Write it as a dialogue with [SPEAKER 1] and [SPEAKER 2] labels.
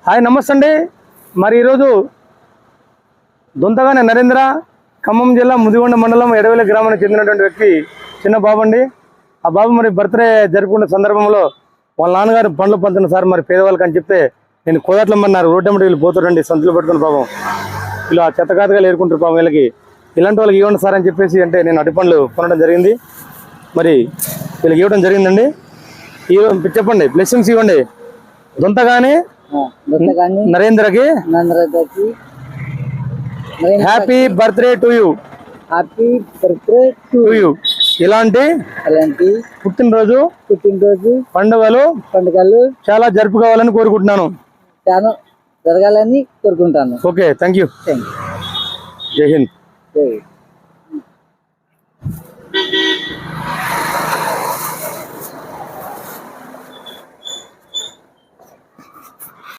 [SPEAKER 1] Hi నమస్తే అండి. మరి ఈరోజు దొంతగానే నరేంద్ర ఖమ్మం జిల్లా ముదిగొండ మండలం ఎడవెల్లి గ్రామానికి చెందినటువంటి వ్యక్తి చిన్న బాబు అండి. ఆ బాబు మరి బర్త్డే జరుపుకున్న సందర్భంలో వాళ్ళ నాన్నగారు పండ్లు పంచుతున్న సార్ మరి పేదవాళ్ళకి అని చెప్తే నేను కోదట్లమ్మన్నారు రోడ్డెమ్మటి వీళ్ళు పోతారండి సంచులు పట్టుకుని పాపం వీళ్ళు ఆ చెత్తకాతగా ఏరుకుంటారు పాపం వీళ్ళకి ఇలాంటి వాళ్ళకి ఇవ్వండి సార్ అని చెప్పేసి అంటే నేను అటు పండ్లు కొనడం జరిగింది. మరి వీళ్ళకి ఇవ్వడం జరిగిందండి. చెప్పండి బ్లెస్సింగ్స్ ఇవ్వండి. దొంతగానే నరేంద్రకి happy birthday to you.
[SPEAKER 2] Happy birthday to you.
[SPEAKER 1] ఇలాంటి పుట్టినరోజు పండుగలు చాలా జరుపుకోవాలని కోరుకుంటున్నాను.
[SPEAKER 2] చాలా జరగాలని కోరుకుంటాను.
[SPEAKER 1] Okay, thank you. Jai Hind.